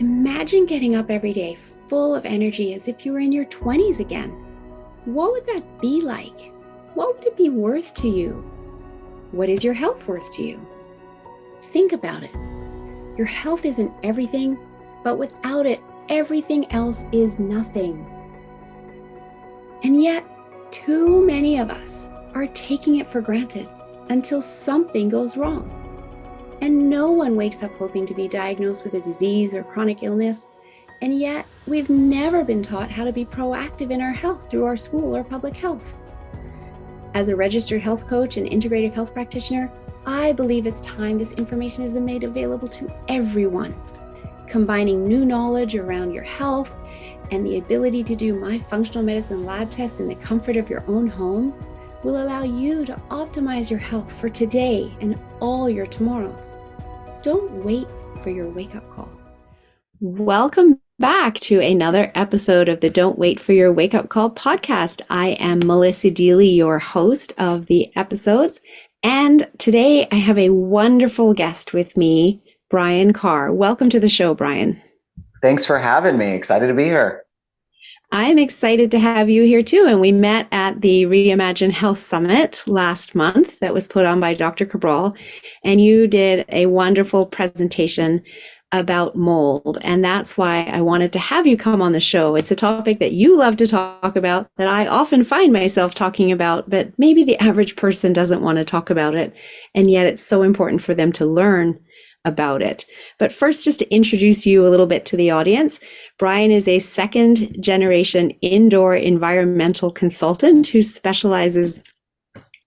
Imagine getting up every day full of energy as if you were in your 20s again. What would that be like? What would it be worth to you? What is your health worth to you? Think about it. Your health isn't everything, but without it, everything else is nothing. And yet, too many of us are taking it for granted until something goes wrong. And no one wakes up hoping to be diagnosed with a disease or chronic illness. And yet, we've never been taught how to be proactive in our health through our school or public health. As a registered health coach and integrative health practitioner, I believe it's time this information is made available to everyone. Combining new knowledge around your health and the ability to do my functional medicine lab tests in the comfort of your own home will allow you to optimize your health for today and all your tomorrows. Don't wait for your wake-up call. Welcome back to another episode of the Don't Wait for Your Wake-Up Call podcast. I am Melissa Deely, your host of the episodes, and today I have a wonderful guest with me, Brian Kerr. Welcome to the show, Brian. Thanks for having me. Excited to be here. I'm excited to have you here too. And we met at the Reimagine Health Summit last month that was put on by Dr. Cabral. And you did a wonderful presentation about mold. And that's why I wanted to have you come on the show. It's a topic that you love to talk about, that I often find myself talking about, but maybe the average person doesn't want to talk about it. And yet it's so important for them to learn about it. But first, just to introduce you a little bit to the audience, Brian is a second generation indoor environmental consultant who specializes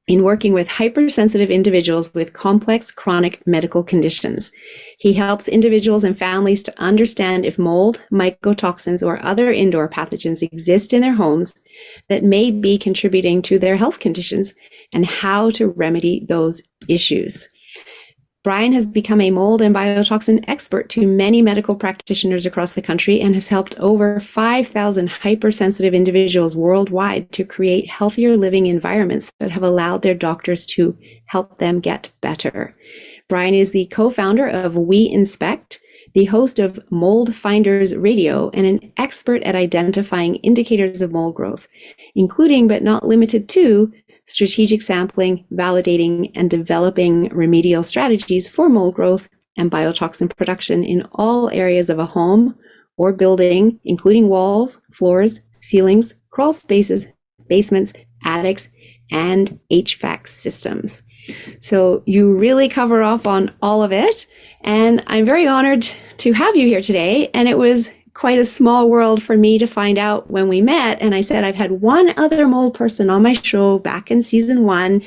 in working with hypersensitive individuals with complex chronic medical conditions. He helps individuals and families to understand if mold, mycotoxins, or other indoor pathogens exist in their homes that may be contributing to their health conditions and how to remedy those issues. Brian has become a mold and biotoxin expert to many medical practitioners across the country and has helped over 5,000 hypersensitive individuals worldwide to create healthier living environments that have allowed their doctors to help them get better. Brian is the co-founder of WeInspect, the host of Mold Finders Radio, and an expert at identifying indicators of mold growth, including but not limited to strategic sampling, validating, and developing remedial strategies for mold growth and biotoxin production in all areas of a home or building, including walls, floors, ceilings, crawl spaces, basements, attics, and HVAC systems. So you really cover off on all of it, and I'm very honored to have you here today. And it was quite a small world for me to find out when we met. And I said, I've had one other mold person on my show back in season 1.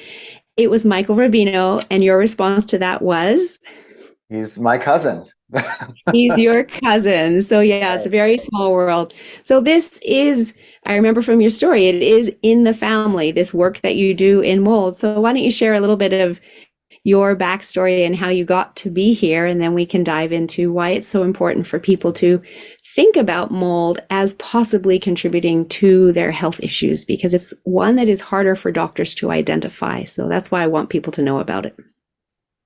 It was Michael Rubino. And your response to that was? He's my cousin. He's your cousin. So yeah, it's a very small world. So this is, I remember from your story, it is in the family, this work that you do in mold. So why don't you share a little bit of your backstory and how you got to be here, and then we can dive into why it's so important for people to think about mold as possibly contributing to their health issues, because it's one that is harder for doctors to identify. So that's why I want people to know about it.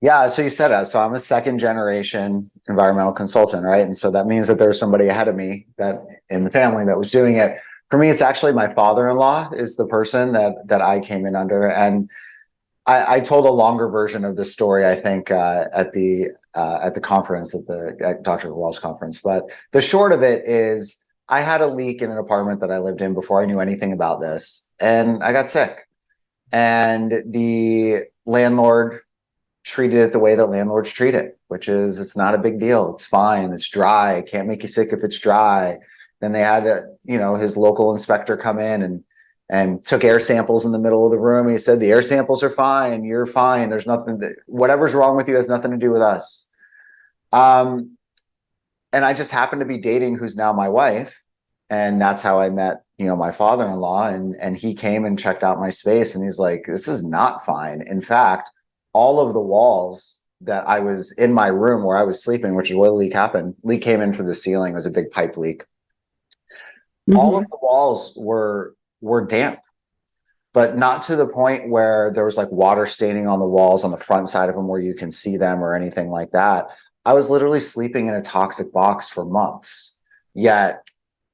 Yeah, so you said it. So I'm a second generation environmental consultant, right? And so that means that there's somebody ahead of me that in the family that was doing it. For me, it's actually my father-in-law is the person that I came in under. And I told a longer version of this story, I think, at the conference, at Dr. Cabral's conference. But the short of it is, I had a leak in an apartment that I lived in before I knew anything about this, and I got sick. And the landlord treated it the way that landlords treat it, which is it's not a big deal. It's fine. It's dry. It can't make you sick if it's dry. Then they had his local inspector come in and took air samples in the middle of the room. And he said, the air samples are fine. You're fine. There's nothing, whatever's wrong with you has nothing to do with us. And I just happened to be dating who's now my wife. And that's how I met, my father-in-law. And he came and checked out my space. And he's like, this is not fine. In fact, all of the walls that I was in my room where I was sleeping, which is where the leak happened, leak came in through the ceiling. It was a big pipe leak. Mm-hmm. All of the walls were damp, but not to the point where there was like water staining on the walls on the front side of them where you can see them or anything like that. I was literally sleeping in a toxic box for months. Yet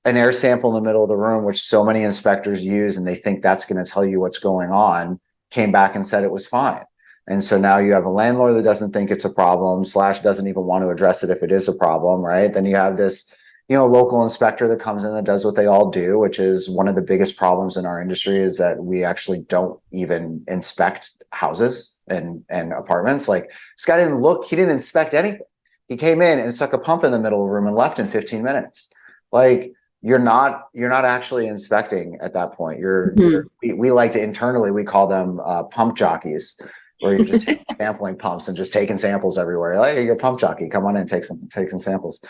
an air sample in the middle of the room, which so many inspectors use and they think that's going to tell you what's going on, came back and said it was fine. And so now you have a landlord that doesn't think it's a problem, slash doesn't even want to address it if it is a problem, right? Then you have this, local inspector that comes in that does what they all do, which is one of the biggest problems in our industry is that we actually don't even inspect houses and apartments. Like this guy didn't look, he didn't inspect anything. He came in and stuck a pump in the middle of the room and left in 15 minutes. Like you're not actually inspecting at that point. We like to internally, we call them pump jockeys, where you're just sampling pumps and just taking samples everywhere. Like, you're a pump jockey, come on in, take some samples.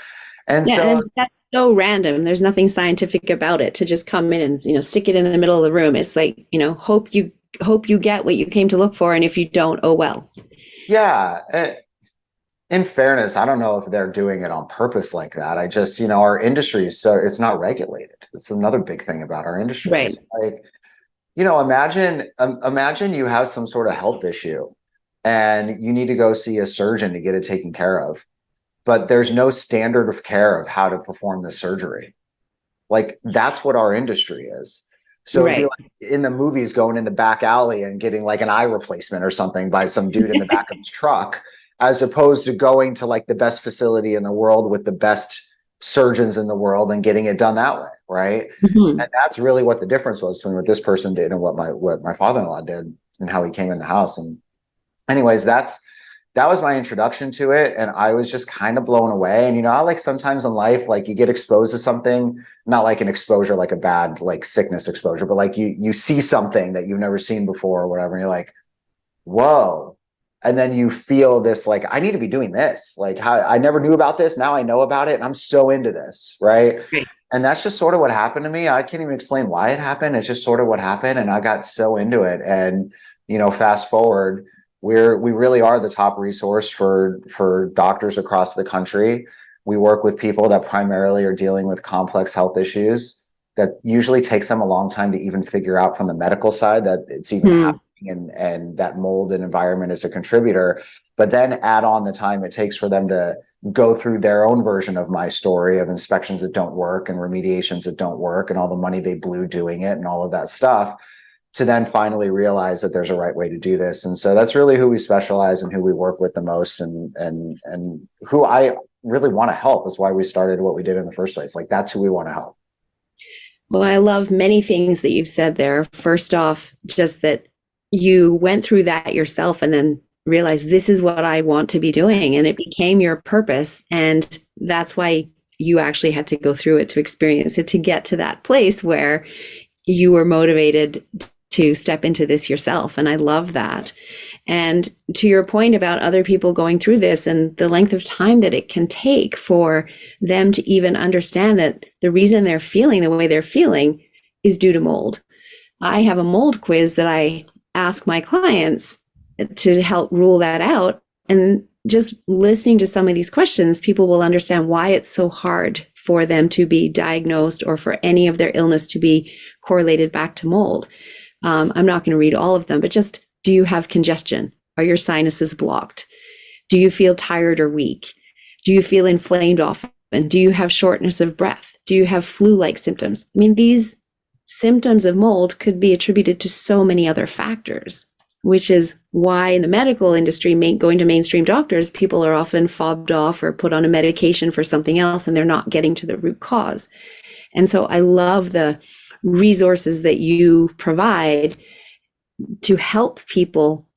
And Yeah, so and that's so random. There's nothing scientific about it to just come in and, stick it in the middle of the room. It's like, hope you get what you came to look for, and if you don't, oh well. yeah, in fairness, I don't know if they're doing it on purpose like that. I just, our industry is so it's not regulated. It's another big thing about our industry. Right. So, like, imagine you have some sort of health issue and you need to go see a surgeon to get it taken care of, but there's no standard of care of how to perform the surgery. Like that's what our industry is. So it'd be Right. like in the movies going in the back alley and getting like an eye replacement or something by some dude in the back of his truck, as opposed to going to like the best facility in the world with the best surgeons in the world and getting it done that way, right? Mhm. And that's really what the difference was between what this person did and what my father-in-law did and how he came in the house. And anyways, that was my introduction to it, and I was just kind of blown away. And I like sometimes in life, like you get exposed to something, not like an exposure, like a bad like sickness exposure, but like you see something that you've never seen before or whatever, and you're like, whoa. And then you feel this like, I need to be doing this. Like how I never knew about this. Now I know about it, and I'm so into this, right? Right. And that's just sort of what happened to me. I can't even explain why it happened. It's just sort of what happened, and I got so into it. And fast forward, we really are the top resource for doctors across the country. We work with people that primarily are dealing with complex health issues that usually takes them a long time to even figure out from the medical side that it's even Hmm. happening, and that mold and environment is a contributor. But then add on the time it takes for them to go through their own version of my story of inspections that don't work and remediations that don't work and all the money they blew doing it and all of that stuff, to then finally realize that there's a right way to do this. And so that's really who we specialize and who we work with the most, and who I really want to help, is why we started what we did in the first place. Like that's who we want to help. Well, I love many things that you've said there. First off, just that you went through that yourself and then realized this is what I want to be doing. And it became your purpose. And that's why you actually had to go through it to experience it to get to that place where you were motivated to step into this yourself. And I love that. And to your point about other people going through this and the length of time that it can take for them to even understand that the reason they're feeling the way they're feeling is due to mold. I have a mold quiz that I ask my clients to help rule that out. And just listening to some of these questions, people will understand why it's so hard for them to be diagnosed or for any of their illness to be correlated back to mold. I'm not going to read all of them, but just, do you have congestion? Are your sinuses blocked? Do you feel tired or weak? Do you feel inflamed often? Do you have shortness of breath? Do you have flu-like symptoms? I mean, these symptoms of mold could be attributed to so many other factors, which is why in the medical industry, going to mainstream doctors, people are often fobbed off or put on a medication for something else, and they're not getting to the root cause. And so I love the resources that you provide to help people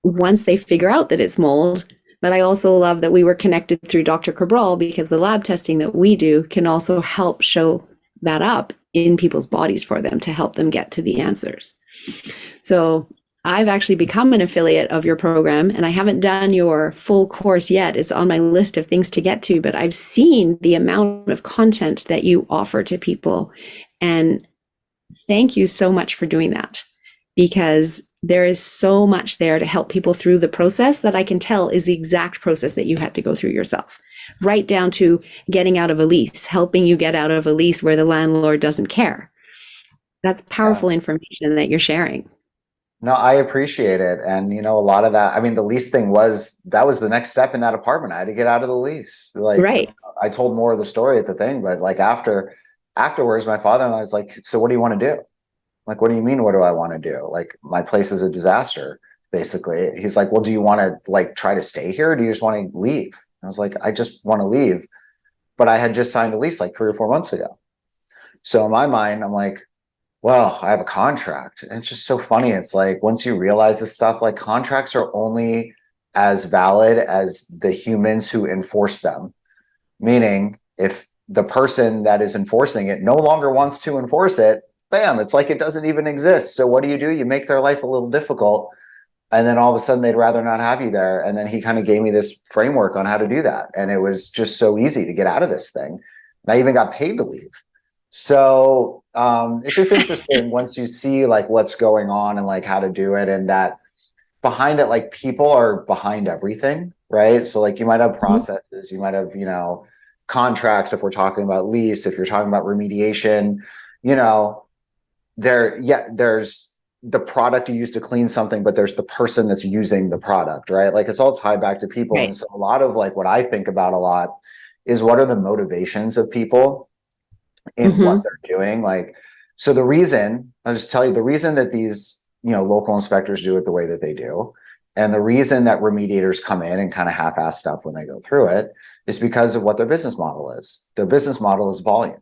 once they figure out that it's mold. But I also love that we were connected through Dr. Cabral, because the lab testing that we do can also help show that up in people's bodies for them to help them get to the answers. So I've actually become an affiliate of your program, and I haven't done your full course yet. It's on my list of things to get to, but I've seen the amount of content that you offer to people. And thank you so much for doing that, because there is so much there to help people through the process that I can tell is the exact process that you had to go through yourself, right down to getting out of a lease, helping you get out of a lease where the landlord doesn't care. That's Yeah. powerful information that you're sharing. No, I appreciate it. And a lot of that, I mean, the lease thing that was the next step in that apartment. I had to get out of the lease. Like Right. I told more of the story at the thing, but like afterwards, my father-in-law was like, so what do you want to do? Like, what do you mean? What do I want to do? Like, my place is a disaster, basically. He's like, well, do you want to like try to stay here? Or do you just want to leave? I was like, I just want to leave. But I had just signed a lease like 3 or 4 months ago. So in my mind, I'm like, well, I have a contract. And it's just so funny. It's like once you realize this stuff, like contracts are only as valid as the humans who enforce them. Meaning, if the person that is enforcing it no longer wants to enforce it, bam, it's like it doesn't even exist. So what do? You make their life a little difficult. And then all of a sudden they'd rather not have you there. And then he kind of gave me this framework on how to do that. And it was just so easy to get out of this thing. And I even got paid to leave. So it's just interesting once you see like what's going on and like how to do it, and that behind it, like people are behind everything, right? So like you might have Mhm. processes, you might have, contracts if we're talking about lease, if you're talking about remediation, you know, there's the product you use to clean something, but there's the person that's using the product, right? Like it's all tied back to people. And Right. so a lot of like what I think about a lot is what are the motivations of people in what Hmm. they're doing. Like, so the reason, I'll just tell you the reason that these, local inspectors do it the way that they do, and the reason that remediators come in and kind of half-ass stuff when they go through it is because of what their business model is. Their business model is volume.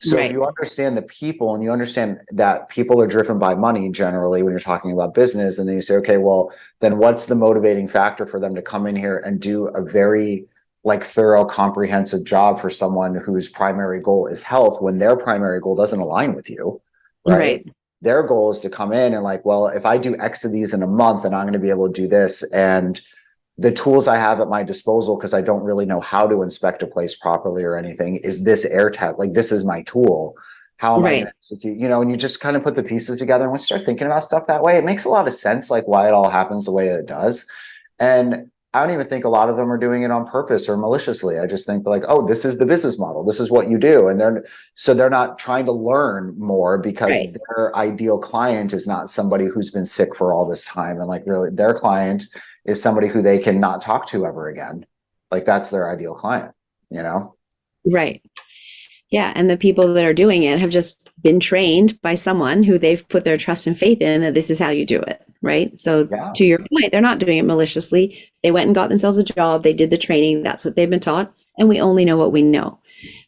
So if Right. you understand the people and you understand that people are driven by money generally when you're talking about business, and then you say, okay, well, then what's the motivating factor for them to come in here and do a very like thorough, comprehensive job for someone whose primary goal is health when their primary goal doesn't align with you, right? Right. Their goal is to come in and like, well, if I do X of these in a month, then I'm going to be able to do this. And the tools I have at my disposal, because I don't really know how to inspect a place properly or anything, is this air test. Like this is my tool. How am I going to Right. execute? And you just kind of put the pieces together. And once you start thinking about stuff that way, it makes a lot of sense, like why it all happens the way it does. And I don't even think a lot of them are doing it on purpose or maliciously. I just think like, oh, this is the business model. This is what you do. And they're not trying to learn more because Right. their ideal client is not somebody who's been sick for all this time. And like really their client is somebody who they can not talk to ever again. Like that's their ideal client, you know? Right. Yeah. And the people that are doing it have just been trained by someone who they've put their trust and faith in that this is how you do it. Right. So Yeah. to your point, they're not doing it maliciously. They went and got themselves a job. They did the training. That's what they've been taught. And we only know what we know.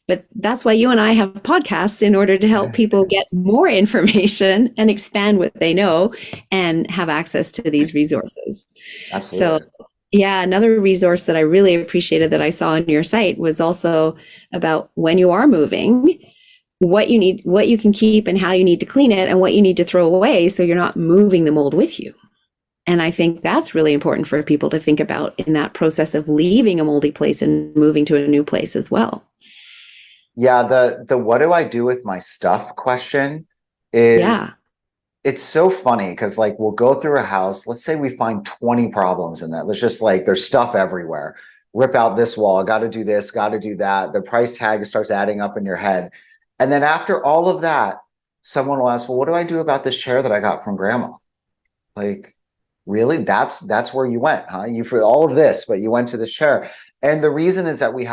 But that's why you and I have podcasts in order to help people get more information and expand what they know and have access to these resources. So, Absolutely. yeah, another resource that I really appreciated that I saw on your site was also about when you are moving, what you need, what you can keep and how you need to clean it and what you need to throw away so you're not moving the mold with you. And I think that's really important for people to think about in that process of leaving a moldy place and moving to a new place as well. Yeah, the what do I do with my stuff question is Yeah. it's so funny because like we'll go through a house, let's say we find 20 problems in that. Let's just like there's stuff everywhere. Rip out this wall, got to do this, got to do that. The price tag starts adding up in your head. And then after all of that, someone will ask, well, what do I do about this chair that I got from grandma? Like, really? That's where you went, huh? You for all of this, but you went to this chair. And the reason is that we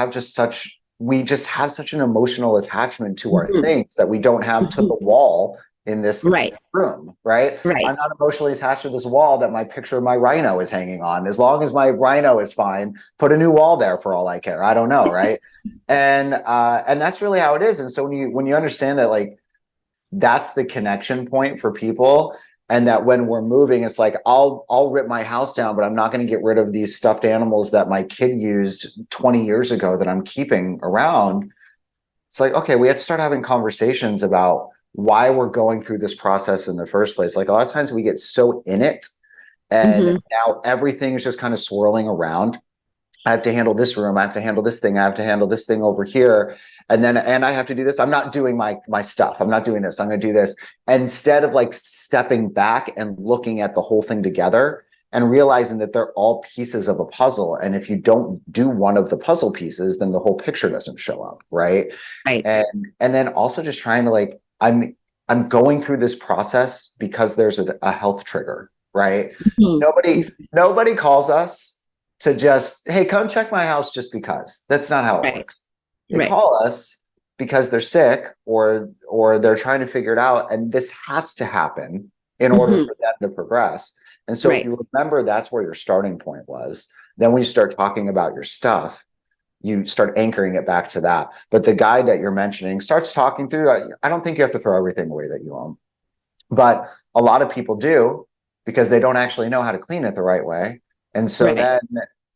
just have such an emotional attachment to our Mhm. things that we don't have to Mhm. the wall in this Right. room, right? Right. I'm not emotionally attached to this wall that my picture of my rhino is hanging on. As long as my rhino is fine, put a new wall there for all I care. I don't know, right? And that's really how it is. And so when you understand that, like that's the connection point for people, and that when we're moving it's like I'll rip my house down, but I'm not going to get rid of these stuffed animals that my kid used 20 years ago that I'm keeping around. It's like, okay, we have to start having conversations about why we're going through this process in the first place. Like a lot of times we get so in it, and Hmm. now everything is just kind of swirling around. I have to handle this room. I have to handle this thing. I have to handle this thing over here. And I have to do this. I'm not doing my stuff. I'm not doing this. I'm going to do this. Instead of like stepping back and looking at the whole thing together and realizing that they're all pieces of a puzzle. And if you don't do one of the puzzle pieces, then the whole picture doesn't show up. Right. Right. And then also just trying to like, I'm going through this process because there's a health trigger, right? Mhm. Nobody calls us to just, hey, come check my house just because. That's not how it Right. works. They Right. call us because they're sick or they're trying to figure it out, and this has to happen in order Hmm. for them to progress. And so if Right. you remember, that's where your starting point was. Then when you start talking about your stuff, you start anchoring it back to that. But the guy that you're mentioning starts talking through, I don't think you have to throw everything away that you own, but a lot of people do because they don't actually know how to clean it the right way. And so Right.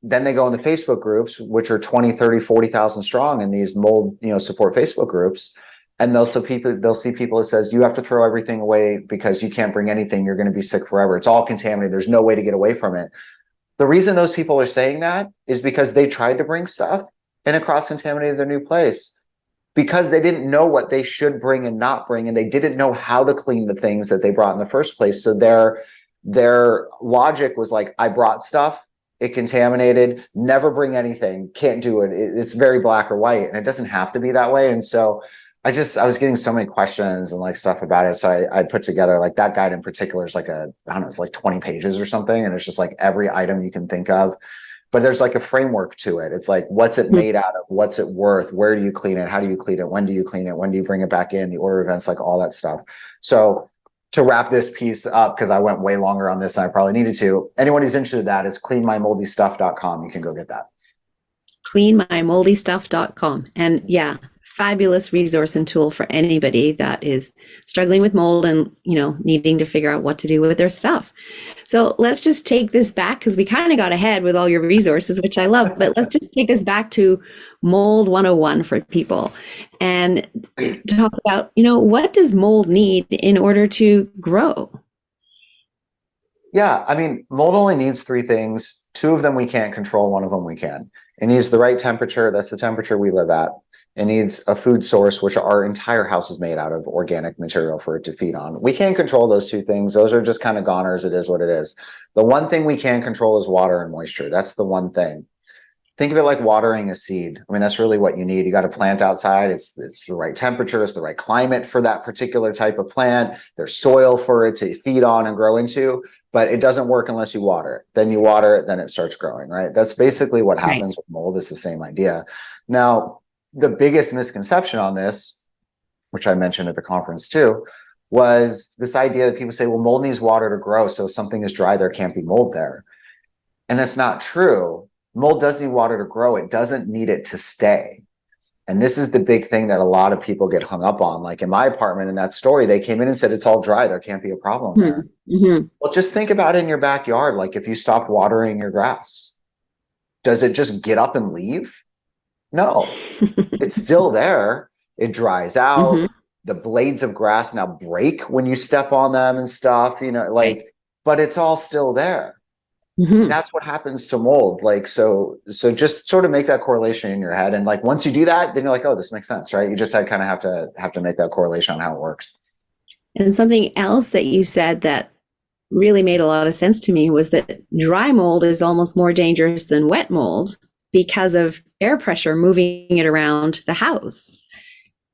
then they go in the Facebook groups, which are 20, 30, 40,000 strong in these mold, support Facebook groups. And they'll see people that says, you have to throw everything away because you can't bring anything. You're going to be sick forever. It's all contaminated. There's no way to get away from it. The reason those people are saying that is because they tried to bring stuff and it cross-contaminated their new place because they didn't know what they should bring and not bring, and they didn't know how to clean the things that they brought in the first place. So their logic was like, I brought stuff, it contaminated, never bring anything, can't do it. It's very black or white, and it doesn't have to be that way. And so I was getting so many questions and like stuff about it. So I put together like that guide in particular is like I don't know, it's like 20 pages or something. And it's just like every item you can think of, but there's like a framework to it. It's like, what's it made out of? What's it worth? Where do you clean it? How do you clean it? When do you clean it? When do you bring it back in? The order of events, like all that stuff. So to wrap this piece up, because I went way longer on this than I probably needed to, anyone who's interested in that, it's cleanmymoldystuff.com. You can go get that. Cleanmymoldystuff.com. And yeah, fabulous resource and tool for anybody that is struggling with mold and, needing to figure out what to do with their stuff. So let's just take this back because we kind of got ahead with all your resources, which I love, but let's just take this back to mold 101 for people and talk about, what does mold need in order to grow? Yeah, I mean, mold only needs three things. Two of them we can't control, one of them we can. It needs the right temperature. That's the temperature we live at. It needs a food source, which our entire house is made out of organic material for it to feed on. We can't control those two things. Those are just kind of goners. It is what it is. The one thing we can control is water and moisture. That's the one thing. Think of it like watering a seed. I mean, that's really what you need. You got to plant outside. It's the right temperature. It's the right climate for that particular type of plant. There's soil for it to feed on and grow into, but it doesn't work unless you water it. Then you water it, then it starts growing, right? That's basically what Right. happens with mold. It's the same idea. Now, the biggest misconception on this, which I mentioned at the conference too, was this idea that people say, well, mold needs water to grow. So if something is dry, there can't be mold there. And that's not true. Mold does need water to grow. It doesn't need it to stay. And this is the big thing that a lot of people get hung up on. Like in my apartment in that story, they came in and said, it's all dry. There can't be a problem there. Mm-hmm. Well, just think about it in your backyard. Like if you stopped watering your grass, does it just get up and leave? No, it's still there. It dries Mm-hmm. out. The blades of grass now break when you step on them and stuff, Right. but it's all still there. Mm-hmm. That's what happens to mold. Like, so just sort of make that correlation in your head. And like, once you do that, then you're like, oh, this makes sense, right? You just kind of have to make that correlation on how it works. And something else that you said that really made a lot of sense to me was that dry mold is almost more dangerous than wet mold because of air pressure moving it around the house.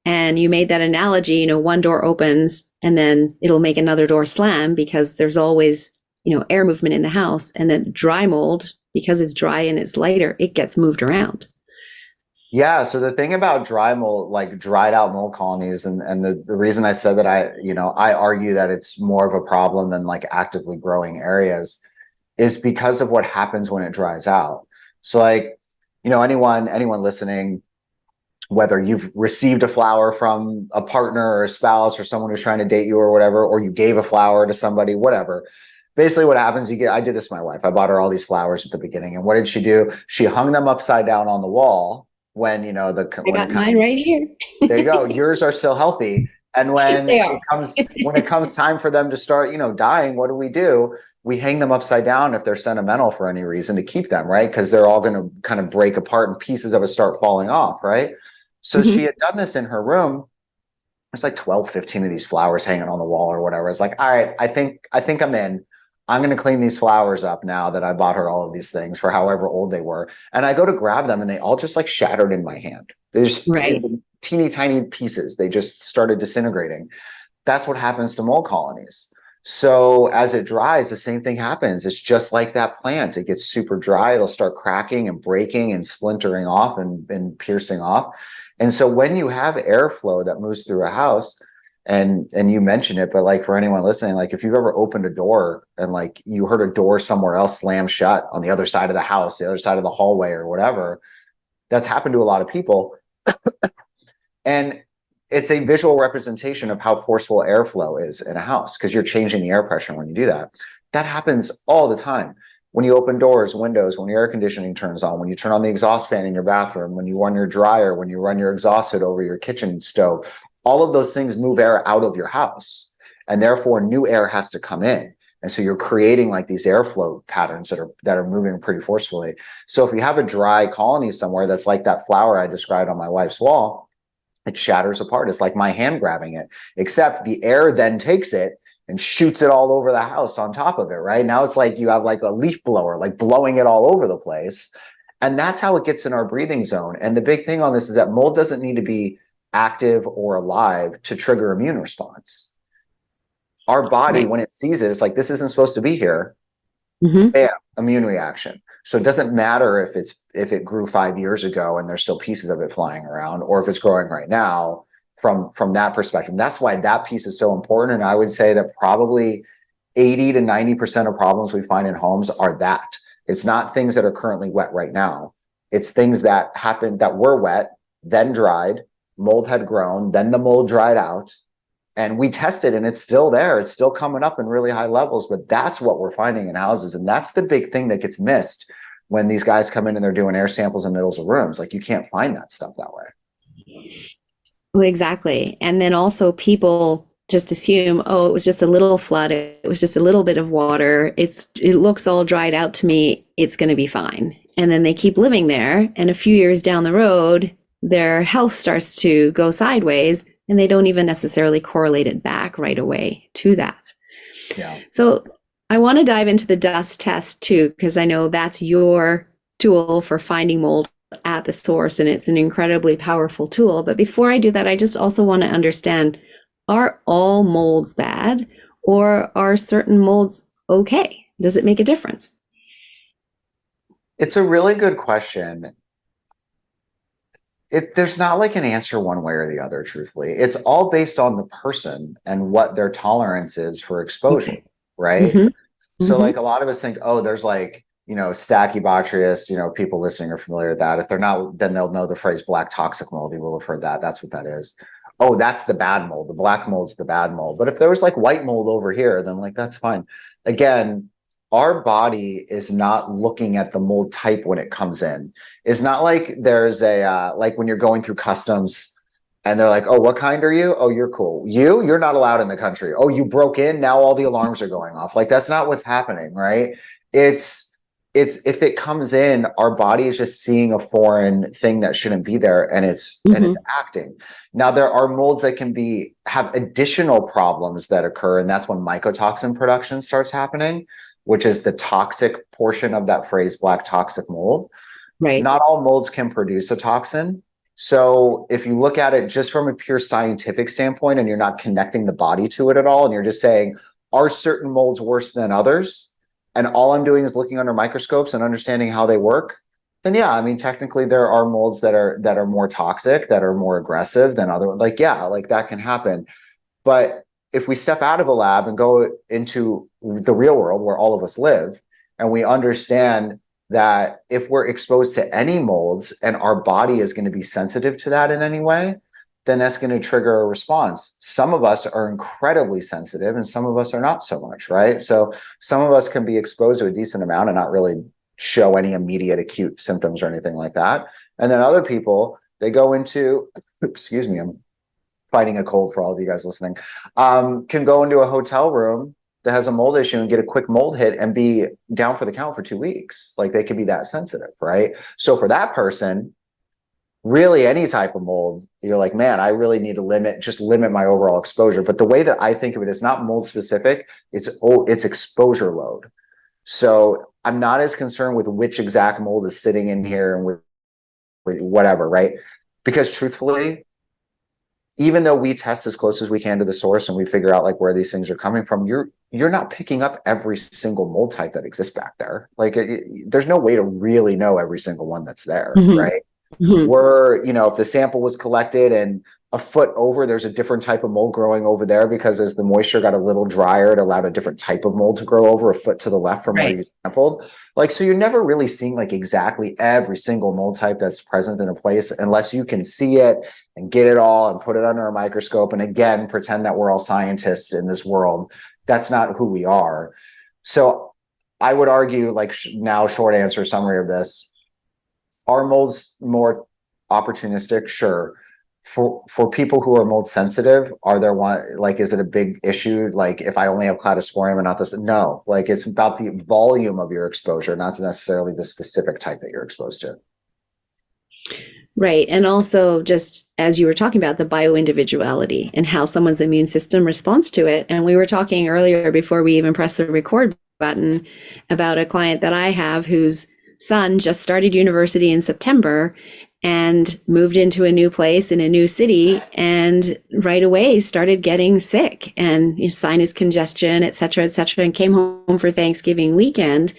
And you made that analogy, one door opens and then it'll make another door slam because there's always, air movement in the house. And then dry mold, because it's dry and it's lighter, it gets moved around. Yeah. So the thing about dry mold, like dried out mold colonies, and the reason I said that I argue that it's more of a problem than like actively growing areas is because of what happens when it dries out. So like, anyone listening, whether you've received a flower from a partner or a spouse or someone who's trying to date you or whatever, or you gave a flower to somebody, whatever. Basically what happens, I did this to my wife. I bought her all these flowers at the beginning. And what did she do? She hung them upside down on the wall when, I when it got mine right here. there you go. Yours are still healthy. And They are. when it comes time for them to start, dying, what do? We hang them upside down if they're sentimental for any reason to keep them, right? Because they're all going to kind of break apart and pieces of it start falling off, right? So Mm-hmm. she had done this in her room. There's like 12, 15 of these flowers hanging on the wall or whatever. It's like, all right, I think I'm in. I'm going to clean these flowers up now that I bought her all of these things for however old they were. And I go to grab them and they all just like shattered in my hand. They just Right. teeny tiny pieces. They just started disintegrating. That's what happens to mold colonies. So as it dries, the same thing happens. It's just like that plant. It gets super dry. It'll start cracking and breaking and splintering off and piercing off. And so when you have airflow that moves through a house, and you mentioned it, but like for anyone listening, like if you've ever opened a door and like you heard a door somewhere else slam shut on the other side of the house, the other side of the hallway or whatever, that's happened to a lot of people. And it's a visual representation of how forceful airflow is in a house because you're changing the air pressure when you do that. That happens all the time. When you open doors, windows, when your air conditioning turns on, when you turn on the exhaust fan in your bathroom, when you run your dryer, when you run your exhaust hood over your kitchen stove, all of those things move air out of your house. And therefore, new air has to come in. And so you're creating like these airflow patterns that are moving pretty forcefully. So if you have a dry colony somewhere that's like that flower I described on my wife's wall, it shatters apart. It's like my hand grabbing it, except the air then takes it and shoots it all over the house on top of it, right? Now it's like you have like a leaf blower, like blowing it all over the place. And that's how it gets in our breathing zone. And the big thing on this is that mold doesn't need to be active or alive to trigger immune response. Our body, Right. when it sees it, it's like, this isn't supposed to be here. Mm-hmm. Bam, immune reaction. So it doesn't matter if it grew 5 years ago and there's still pieces of it flying around, or if it's growing right now. From that perspective, that's why that piece is so important. And I would say that probably 80 to 90% of problems we find in homes are that. It's not things that are currently wet right now. It's things that happened that were wet, then dried, mold had grown, then the mold dried out, and we tested and it's still there. It's still coming up in really high levels, but that's what we're finding in houses. And that's the big thing that gets missed when these guys come in and they're doing air samples in middles of rooms. Like you can't find that stuff that way. Well, exactly. And then also people just assume, oh, it was just a little flood. It was just a little bit of water. It looks all dried out to me. It's going to be fine. And then they keep living there. And a few years down the road, their health starts to go sideways and they don't even necessarily correlate it back right away to that. Yeah. So I want to dive into the dust test too, because I know that's your tool for finding mold at the source, and it's an incredibly powerful tool. But before I do that, I just also want to understand, are all molds bad or are certain molds okay? Does it make a difference? It's a really good question. There's not like an answer one way or the other, truthfully. It's all based on the person and what their tolerance is for exposure, Okay. right? Mm-hmm. So Mm-hmm. like a lot of us think, oh, there's like, Stachybotrys, people listening are familiar with that. If they're not, then they'll know the phrase black toxic mold. You will have heard that. That's what that is. Oh, that's the bad mold. The black mold's the bad mold. But if there was like white mold over here, then like that's fine. Again, our body is not looking at the mold type when it comes in. It's not like there's like when you're going through customs and they're like, oh, what kind are you? Oh, you're cool. You're not allowed in the country. Oh, you broke in. Now all the alarms are going off. Like that's not what's happening, right? It's if it comes in, our body is just seeing a foreign thing that shouldn't be there, and it's Mm-hmm. acting. Now there are molds that can have additional problems that occur, and that's when mycotoxin production starts happening, which is the toxic portion of that phrase, black toxic mold. Right. Not all molds can produce a toxin. So if you look at it just from a pure scientific standpoint and you're not connecting the body to it at all, and you're just saying, are certain molds worse than others? And all I'm doing is looking under microscopes and understanding how they work, then yeah, I mean, technically there are molds that are more toxic, that are more aggressive than other, like, yeah, like that can happen. But if we step out of a lab and go into the real world where all of us live, and we understand that if we're exposed to any molds and our body is going to be sensitive to that in any way, then that's going to trigger a response. Some of us are incredibly sensitive and some of us are not so much, right? So some of us can be exposed to a decent amount and not really show any immediate acute symptoms or anything like that. And then other people, they go into, excuse me, I'm fighting a cold for all of you guys listening, can go into a hotel room that has a mold issue and get a quick mold hit and be down for the count for 2 weeks. Like they could be that sensitive, right? So for that person, really any type of mold, you're like, man, I really need to just limit my overall exposure. But the way that I think of it is not mold specific, it's exposure load. So I'm not as concerned with which exact mold is sitting in here and with whatever, right? Because truthfully, even though we test as close as we can to the source and we figure out like where these things are coming from, you're not picking up every single mold type that exists back there. Like there's no way to really know every single one that's there, Mhm. right? Mhm. If the sample was collected and a foot over, there's a different type of mold growing over there because as the moisture got a little drier, it allowed a different type of mold to grow over a foot to the left from where Right. you sampled. Like, so you're never really seeing like exactly every single mold type that's present in a place unless you can see it and get it all and put it under a microscope. And again, pretend that we're all scientists in this world. That's not who we are. So I would argue, like now, short answer summary of this, are molds more opportunistic? Sure. For people who are mold sensitive, are there one like is it a big issue? Like if I only have cladosporium and not this? No, like it's about the volume of your exposure, not necessarily the specific type that you're exposed to. Right. And also, just as you were talking about the bioindividuality and how someone's immune system responds to it. And we were talking earlier before we even pressed the record button about a client that I have whose son just started university in September and moved into a new place in a new city and right away started getting sick and sinus congestion, et cetera, and came home for Thanksgiving weekend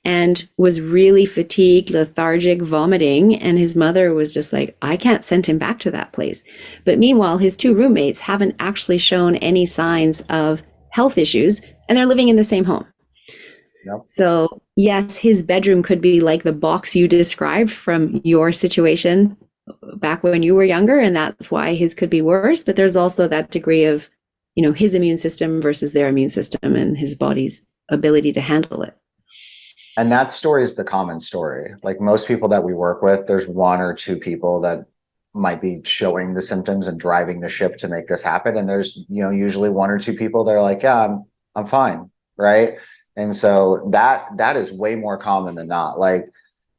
and was really fatigued, lethargic, vomiting. And his mother was just like, I can't send him back to that place. But meanwhile, his two roommates haven't actually shown any signs of health issues, and they're living in the same home. Yep. So, yes, his bedroom could be like the box you described from your situation back when you were younger, and that's why his could be worse. But there's also that degree of, his immune system versus their immune system and his body's ability to handle it. And that story is the common story. Like most people that we work with, there's one or two people that might be showing the symptoms and driving the ship to make this happen. And there's, usually one or two people that are like, yeah, I'm fine. Right. And so that is way more common than not. Like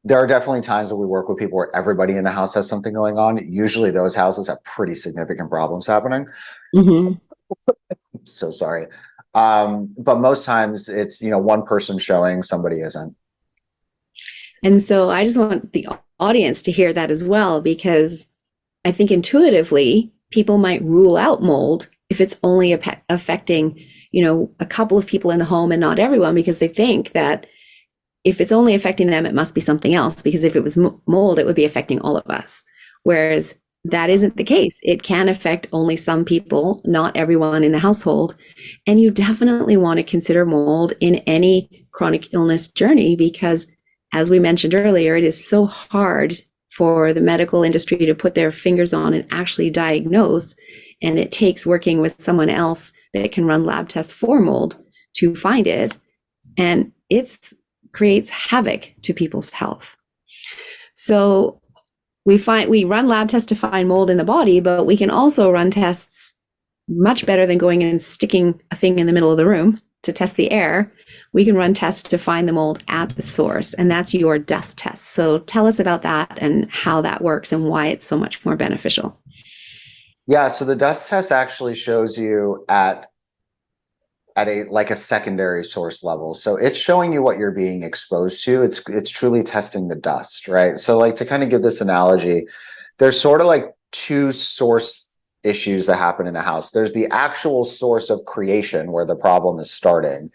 there are definitely times when we work with people where everybody in the house has something going on. Usually those houses have pretty significant problems happening. Mm-hmm. So sorry. But most times it's, one person showing, somebody isn't. And so I just want the audience to hear that as well, because I think intuitively people might rule out mold if it's only affecting, a couple of people in the home and not everyone, because they think that if it's only affecting them, it must be something else, because if it was mold, it would be affecting all of us. Whereas that isn't the case. It can affect only some people, not everyone in the household. And you definitely want to consider mold in any chronic illness journey, because as we mentioned earlier, it is so hard for the medical industry to put their fingers on and actually diagnose. And it takes working with someone else that can run lab tests for mold to find it. And it creates havoc to people's health. So we run lab tests to find mold in the body, but we can also run tests much better than going and sticking a thing in the middle of the room to test the air. We can run tests to find the mold at the source, and that's your dust test. So tell us about that and how that works and why it's so much more beneficial. Yeah, so the dust test actually shows you at a secondary source level. So it's showing you what you're being exposed to. It's truly testing the dust, right? So like to kind of give this analogy, there's sort of like two source issues that happen in a house. There's the actual source of creation where the problem is starting.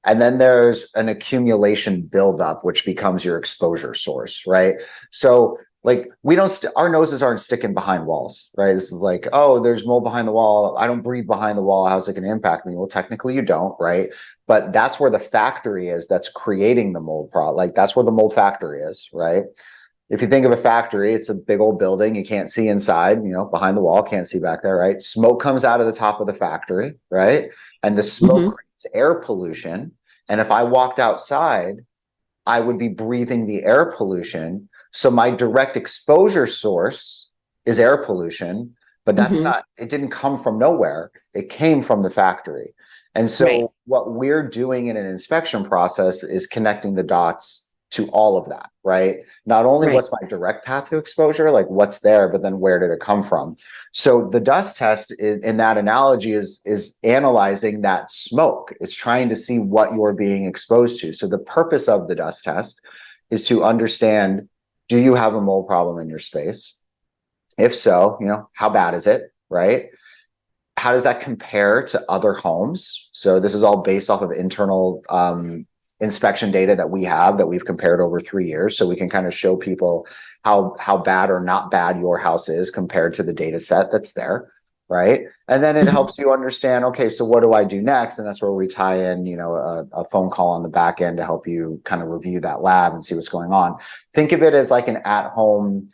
And then there's an accumulation buildup, which becomes your exposure source, right? So like we don't, our noses aren't sticking behind walls, right? This is like, oh, there's mold behind the wall. I don't breathe behind the wall. How's it going to impact me? Well, technically you don't, right? But that's where the factory is that's creating the mold problem. Like that's where the mold factory is, right? If you think of a factory, it's a big old building. You can't see inside, behind the wall, can't see back there, right? Smoke comes out of the top of the factory, right? And the smoke creates air pollution. And if I walked outside, I would be breathing the air pollution. So my direct exposure source is air pollution, but that's not, it didn't come from nowhere. It came from the factory. And so what we're doing in an inspection process is connecting the dots to all of that, right? Not only what's my direct path to exposure, like what's there, but then where did it come from? So the dust test in that analogy is analyzing that smoke. It's trying to see what you're being exposed to. So the purpose of the dust test is to understand, do you have a mold problem in your space? If so, how bad is it? right? How does that compare to other homes? So this is all based off of internal inspection data that we have that we've compared over 3 years. So we can kind of show people how bad or not bad your house is compared to the data set that's there, right? And then it helps you understand, okay, so what do I do next? And that's where we tie in, a phone call on the back end to help you kind of review that lab and see what's going on. Think of it as like an at-home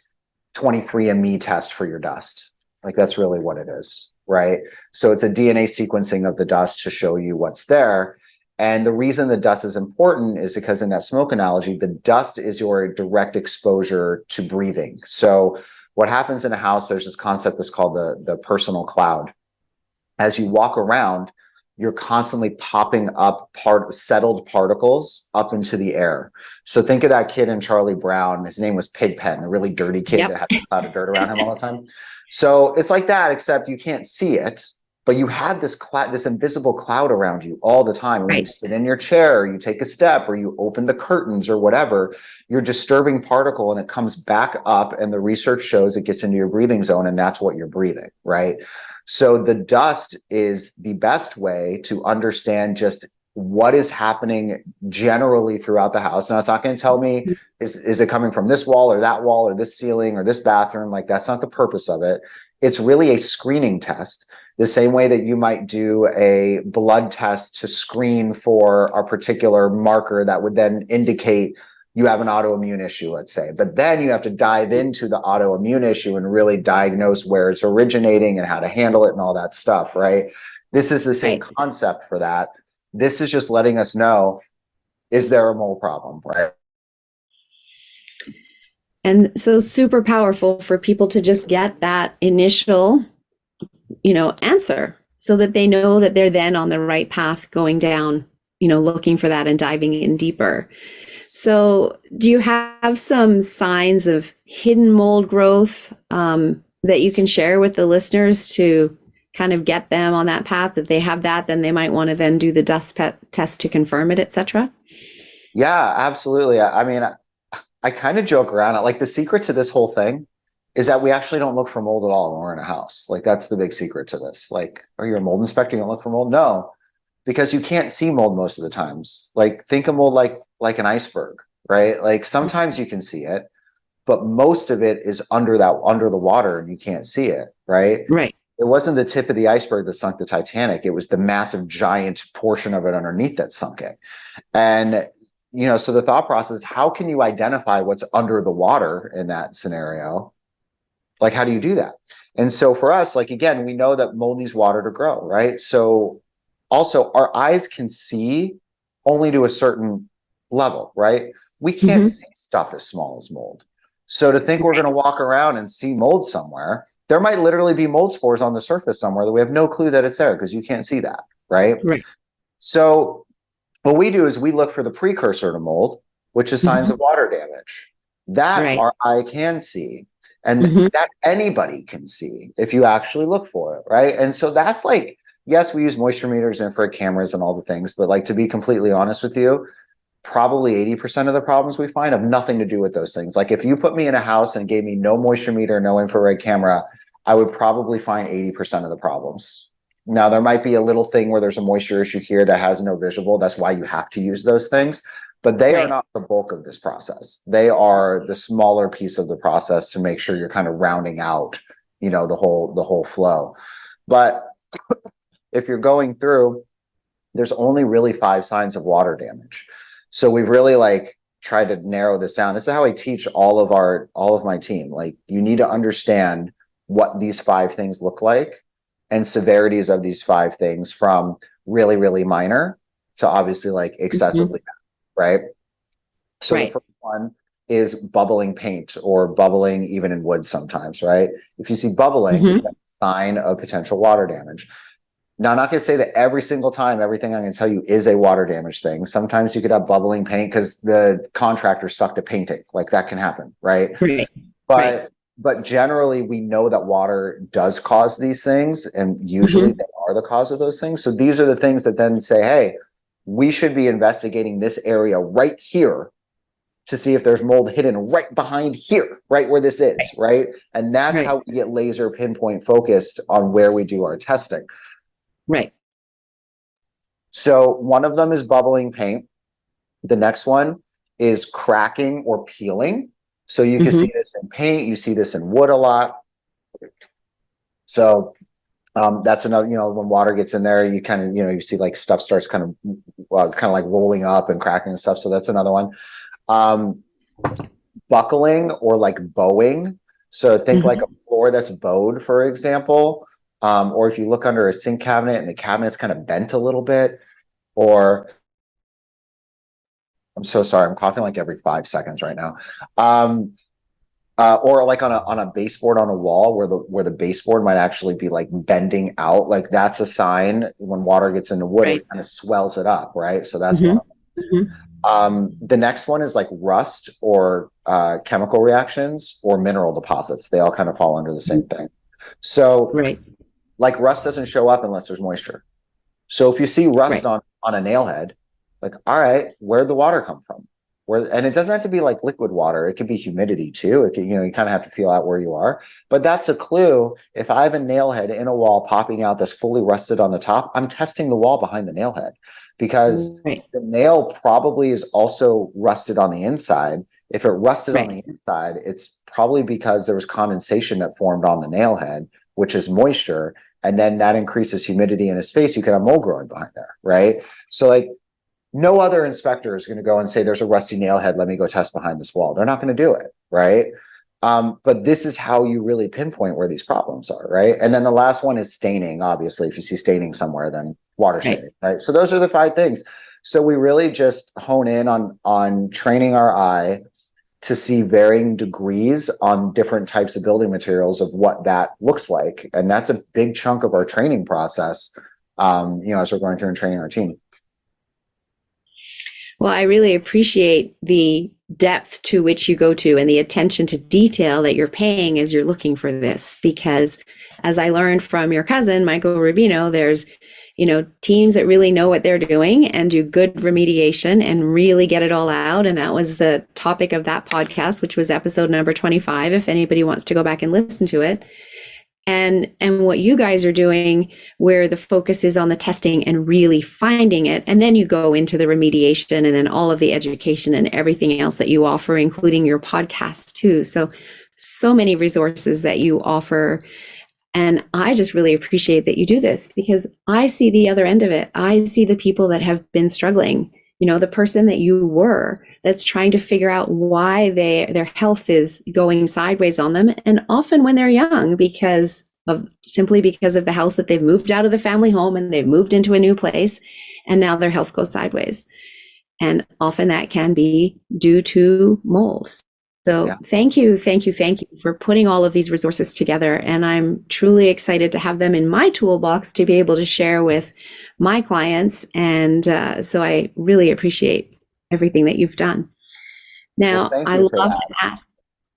23andMe test for your dust. Like that's really what it is, right? So it's a DNA sequencing of the dust to show you what's there. And the reason the dust is important is because in that smoke analogy, the dust is your direct exposure to breathing. So what happens in a house, there's this concept that's called the personal cloud. As you walk around, you're constantly popping up settled particles up into the air. So think of that kid in Charlie Brown. His name was Pigpen, the really dirty kid that had a cloud of dirt around him all the time. So it's like that, except you can't see it, but you have this invisible cloud around you all the time. When you sit in your chair, or you take a step, or you open the curtains or whatever, you're disturbing particle and it comes back up, and the research shows it gets into your breathing zone, and that's what you're breathing, right? So the dust is the best way to understand just what is happening generally throughout the house. Now, it's not going to tell me, is it coming from this wall or this ceiling or this bathroom? Like, that's not the purpose of it. It's really a screening test, the same way that you might do a blood test to screen for a particular marker that would then indicate you have an autoimmune issue, let's say. But then you have to dive into the autoimmune issue and really diagnose where it's originating and how to handle it and all that stuff, right? This is the same concept for that. This is just letting us know, is there a mold problem, right? And so super powerful for people to just get that initial, answer so that they know that they're then on the right path going down, looking for that and diving in deeper. So do you have some signs of hidden mold growth that you can share with the listeners to kind of get them on that path? If they have that, then they might want to then do the dust test to confirm it, etc. Yeah, absolutely. I mean, I kind of joke around. Like, the secret to this whole thing is that we actually don't look for mold at all when we're in a house. Like, that's the big secret to this. Like, are you a mold inspector? You don't look for mold? No, because you can't see mold most of the times. Like, think of mold like an iceberg, right? Like, sometimes you can see it, but most of it is under the water and you can't see it, right? Right. It wasn't the tip of the iceberg that sunk the Titanic. It was the massive giant portion of it underneath that sunk it. And so the thought process is, how can you identify what's under the water in that scenario? Like, how do you do that? And so for us, like, again, we know that mold needs water to grow, right? So also our eyes can see only to a certain level, right? We can't see stuff as small as mold. So to think we're going to walk around and see mold somewhere, there might literally be mold spores on the surface somewhere that we have no clue that it's there because you can't see that, right? Right. So what we do is we look for the precursor to mold, which is signs of water damage. That our eye can see, and that anybody can see if you actually look for it, right? And so that's like, yes, we use moisture meters, infrared cameras, and all the things, but like, to be completely honest with you, probably 80% of the problems we find have nothing to do with those things. Like, if you put me in a house and gave me no moisture meter, no infrared camera, I would probably find 80% of the problems. Now, there might be a little thing where there's a moisture issue here that has no visible. That's why you have to use those things. But they are not the bulk of this process. They are the smaller piece of the process to make sure you're kind of rounding out, the whole flow. But if you're going through, there's only really 5 signs of water damage. So we've really tried to narrow this down. This is how I teach all of my team. Like, you need to understand what these 5 things look like and severities of these 5 things, from really, really minor to obviously excessively bad, right? So the first one is bubbling paint, or bubbling even in wood sometimes, right? If you see bubbling, that's a sign of potential water damage. Now, I'm not going to say that every single time everything I'm going to tell you is a water damage thing. Sometimes you could have bubbling paint because the contractor sucked at painting. Like, that can happen, right? But generally, we know that water does cause these things, and usually they are the cause of those things. So these are the things that then say, hey, we should be investigating this area right here to see if there's mold hidden right behind here, right where this is, right? And that's Right. how we get laser pinpoint focused on where we do our testing. Right. So one of them is bubbling paint. The next one is cracking or peeling. So you can see this in paint, you see this in wood a lot. So that's another, when water gets in there, you kind of, you see like stuff starts kind of like rolling up and cracking and stuff. So that's another one. Buckling or like bowing. So think like a floor that's bowed, for example. Or if you look under a sink cabinet and the cabinet's kind of bent a little bit, or I'm so sorry, I'm coughing like every 5 seconds right now. Or like on a baseboard on a wall where the baseboard might actually be like bending out. Like that's a sign when water gets into wood, it kind of swells it up, right? So that's one of them. The next one is like rust or chemical reactions or mineral deposits. They all kind of fall under the same thing. So like rust doesn't show up unless there's moisture. So if you see rust on a nail head, like, all right, where'd the water come from? And it doesn't have to be like liquid water. It could be humidity too. It can, you kind of have to feel out where you are. But that's a clue. If I have a nail head in a wall popping out that's fully rusted on the top, I'm testing the wall behind the nail head because the nail probably is also rusted on the inside. If it rusted on the inside, it's probably because there was condensation that formed on the nail head, which is moisture. And then that increases humidity in a space. You could have mold growing behind there, right? So like, no other inspector is going to go and say there's a rusty nail head, let me go test behind this wall. They're not going to do it, right? But this is how you really pinpoint where these problems are, right? And then the last one is staining. Obviously, if you see staining somewhere, then water staining, right? So those are the 5 things. So we really just hone in on training our eye to see varying degrees on different types of building materials of what that looks like. And that's a big chunk of our training process, as we're going through and training our team. Well, I really appreciate the depth to which you go to and the attention to detail that you're paying as you're looking for this. Because as I learned from your cousin, Michael Rubino, there's, teams that really know what they're doing and do good remediation and really get it all out. And that was the topic of that podcast, which was episode number 25, if anybody wants to go back and listen to it. And what you guys are doing, where the focus is on the testing and really finding it, and then you go into the remediation and then all of the education and everything else that you offer, including your podcast too. So many resources that you offer. And I just really appreciate that you do this because I see the other end of it. I see the people that have been struggling, the person that you were that's trying to figure out why their health is going sideways on them. And often when they're young, simply because of the house that they've moved out of the family home and they've moved into a new place and now their health goes sideways. And often that can be due to mold. So thank you for putting all of these resources together. And I'm truly excited to have them in my toolbox to be able to share with my clients. And so I really appreciate everything that you've done. Now, I love to ask.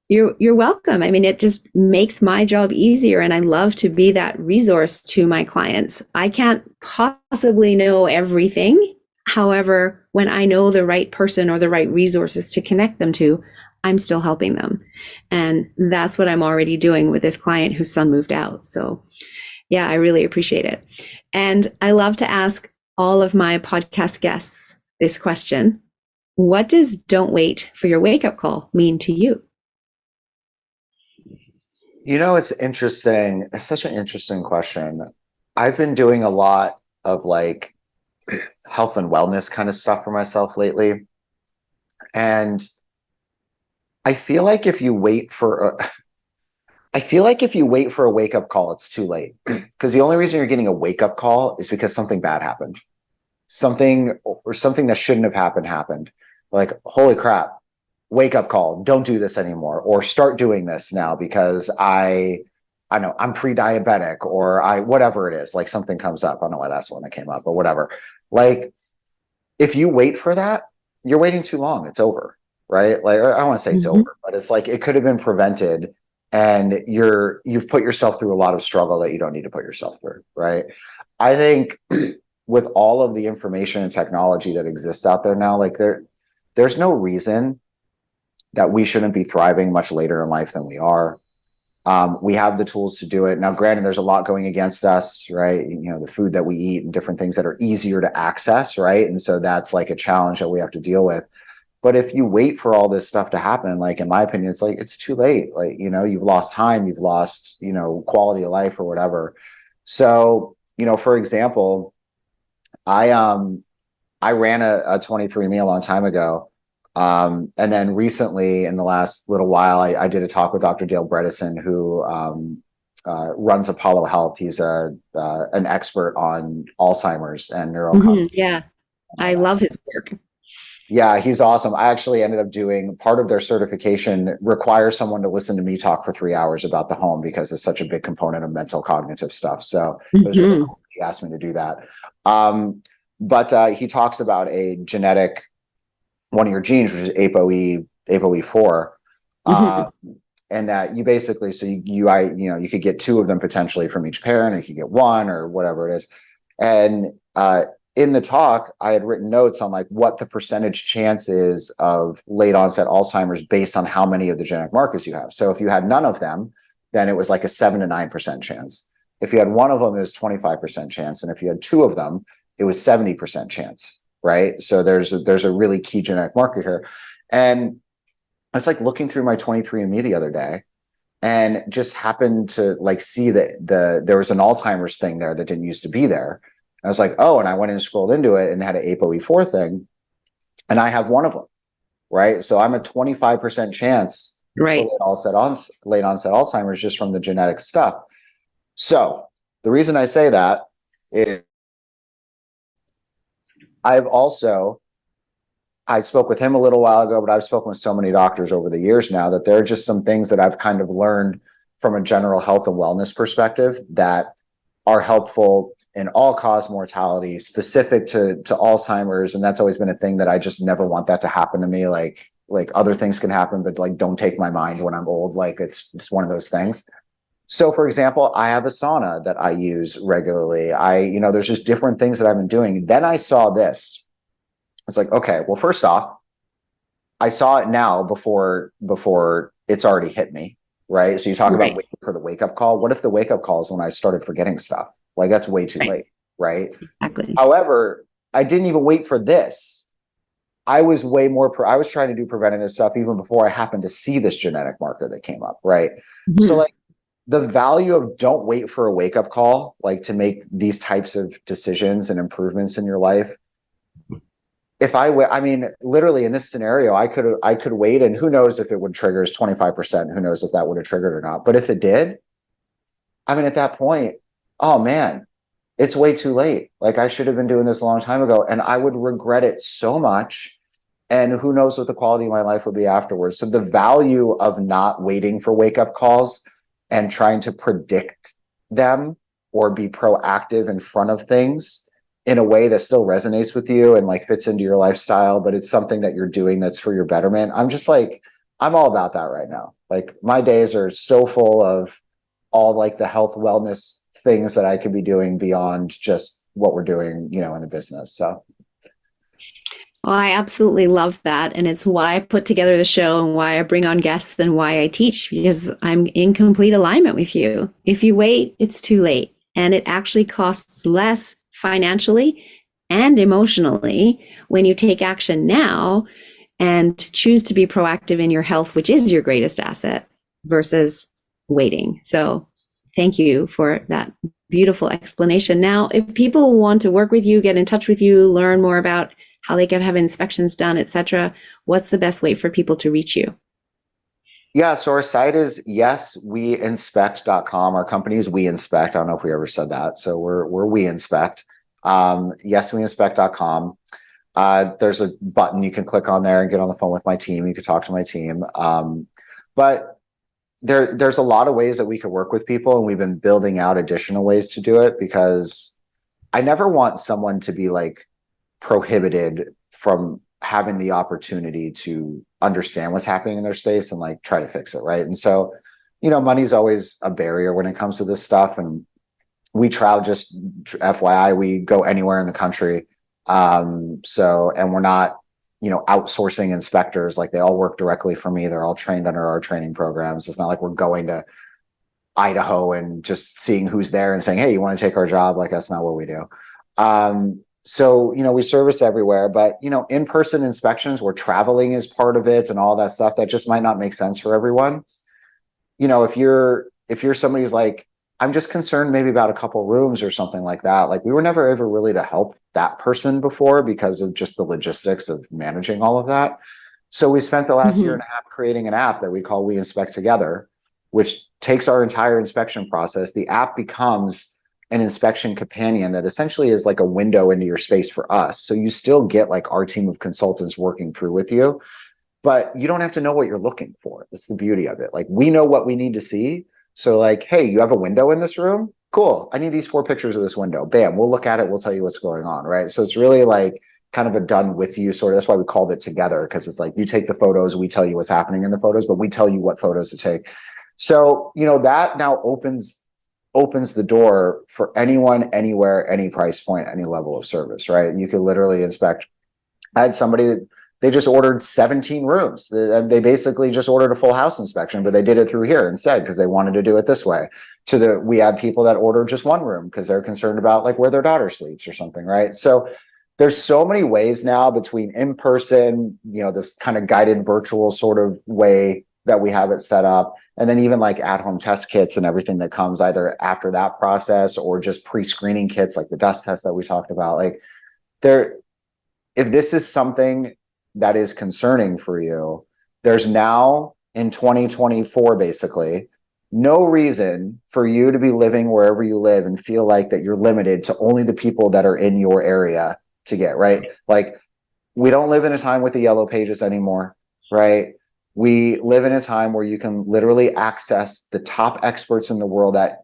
You're welcome. I mean, it just makes my job easier. And I love to be that resource to my clients. I can't possibly know everything. However, when I know the right person or the right resources to connect them to, I'm still helping them. And that's what I'm already doing with this client whose son moved out. So yeah, I really appreciate it. And I love to ask all of my podcast guests this question. What does "don't wait for your wake-up call" mean to you? It's interesting. It's such an interesting question. I've been doing a lot of like health and wellness kind of stuff for myself lately. And I feel like if you wait for a wake-up call, it's too late. Because the only reason you're getting a wake-up call is because something bad happened. Something that shouldn't have happened. Like, holy crap, wake-up call, don't do this anymore, or start doing this now because I know I'm pre-diabetic, or whatever it is, like something comes up. I don't know why that's the one that came up, but whatever. Like, if you wait for that, you're waiting too long. It's over. Right? Like, I don't want to say it's over, but it's like it could have been prevented, and you've put yourself through a lot of struggle that you don't need to put yourself through, right? I think with all of the information and technology that exists out there now, like there's no reason that we shouldn't be thriving much later in life than we are. We have the tools to do it. Now, granted, there's a lot going against us, right? The food that we eat and different things that are easier to access, right? And so that's like a challenge that we have to deal with. But if you wait for all this stuff to happen, like in my opinion, it's like it's too late. Like, you've lost time, you've lost, quality of life or whatever. So, for example, I ran a 23andMe a long time ago. And then recently, in the last little while, I did a talk with Dr. Dale Bredesen, who runs Apollo Health. He's an expert on Alzheimer's and neurocognition. Yeah, And all I that. love his work. Yeah, he's awesome. I actually ended up doing part of their certification requires someone to listen to me talk for 3 hours about the home because it's such a big component of mental cognitive stuff. So it was really cool. He asked me to do that. But he talks about a genetic, one of your genes, which is ApoE4, and that you basically, so you could get two of them potentially from each parent, and you could get one or whatever it is. And in the talk, I had written notes on like what the percentage chance is of late onset Alzheimer's based on how many of the genetic markers you have. So if you had none of them, then it was like a 7 to 9% chance. If you had one of them, it was 25% chance. And if you had two of them, it was 70% chance, right? So there's a really key genetic marker here. And I was like looking through my 23andMe the other day and just happened to like see that there was an Alzheimer's thing there that didn't used to be there. I was like, oh, and I went and scrolled into it and had an ApoE4 thing, and I have one of them, right? So I'm a 25% chance Right. for late onset Alzheimer's just from the genetic stuff. So the reason I say that is I spoke with him a little while ago, but I've spoken with so many doctors over the years now that there are just some things that I've kind of learned from a general health and wellness perspective that are helpful in all-cause mortality, specific to Alzheimer's. And that's always been a thing that I just never want that to happen to me. Like other things can happen, but like, don't take my mind when I'm old. Like it's just one of those things. So for example, I have a sauna that I use regularly. There's just different things that I've been doing. Then I saw this. It's like, okay, well, first off, I saw it now before it's already hit me, right? So you talk about waiting for the wake-up call. What if the wake-up call is when I started forgetting stuff? Like that's way too late, right? Exactly. However, I didn't even wait for this. I was way more, I was trying to do preventative stuff even before I happened to see this genetic marker that came up, right? So like the value of don't wait for a wake-up call, like to make these types of decisions and improvements in your life. If I mean, literally in this scenario, I could wait, and who knows if it would trigger 25%, who knows if that would have triggered or not. But if it did, I mean, at that point, oh man, it's way too late. Like I should have been doing this a long time ago, and I would regret it so much. And who knows what the quality of my life would be afterwards. So the value of not waiting for wake-up calls and trying to predict them or be proactive in front of things in a way that still resonates with you and like fits into your lifestyle, but it's something that you're doing that's for your betterment. I'm all about that right now. Like my days are so full of all like the health wellness things that I could be doing beyond just what we're doing, in the business. So. Well, I absolutely love that. And it's why I put together the show and why I bring on guests and why I teach, because I'm in complete alignment with you. If you wait, it's too late. And it actually costs less financially and emotionally when you take action now and choose to be proactive in your health, which is your greatest asset, versus waiting. So thank you for that beautiful explanation. Now, if people want to work with you, get in touch with you, learn more about how they can have inspections done, etc., what's the best way for people to reach you? Yeah, so our site is WeInspect.com. Our company is WeInspect. I don't know if we ever said that. So we're WeInspect. WeInspect.com. There's a button you can click on there and get on the phone with my team. You can talk to my team. But there's a lot of ways that we could work with people, and we've been building out additional ways to do it, because I never want someone to be like prohibited from having the opportunity to understand what's happening in their space and like try to fix it, right? And so, money's always a barrier when it comes to this stuff. And we travel, just FYI, we go anywhere in the country. And we're not outsourcing inspectors. Like they all work directly for me. They're all trained under our training programs. It's not like we're going to Idaho and just seeing who's there and saying, hey, you want to take our job? Like that's not what we do. So, we service everywhere, but, in-person inspections where traveling is part of it and all that stuff, that just might not make sense for everyone. If you're somebody who's like, I'm just concerned maybe about a couple rooms or something like that. Like we were never ever really to help that person before because of just the logistics of managing all of that. So we spent the last year and a half creating an app that we call WeInspect Together, which takes our entire inspection process. The app becomes an inspection companion that essentially is like a window into your space for us. So you still get like our team of consultants working through with you, but you don't have to know what you're looking for. That's the beauty of it. Like we know what we need to see. So like, hey, you have a window in this room? Cool. I need these 4 pictures of this window. Bam, we'll look at it. We'll tell you what's going on, right? So it's really like kind of a done with you sort of. That's why we called it Together, because it's like you take the photos, we tell you what's happening in the photos, but we tell you what photos to take. So, that now opens the door for anyone, anywhere, any price point, any level of service, right? You could literally inspect. I had somebody that they just ordered 17 rooms. They basically just ordered a full house inspection, but they did it through here instead because they wanted to do it this way. We have people that order just one room because they're concerned about like where their daughter sleeps or something, right? So there's so many ways now between in person, this kind of guided virtual sort of way that we have it set up. And then even like at-home test kits and everything that comes either after that process or just pre-screening kits like the dust test that we talked about. Like if this is something that is concerning for you, there's now in 2024, basically, no reason for you to be living wherever you live and feel like that you're limited to only the people that are in your area to get, right? Like we don't live in a time with the yellow pages anymore, right? We live in a time where you can literally access the top experts in the world at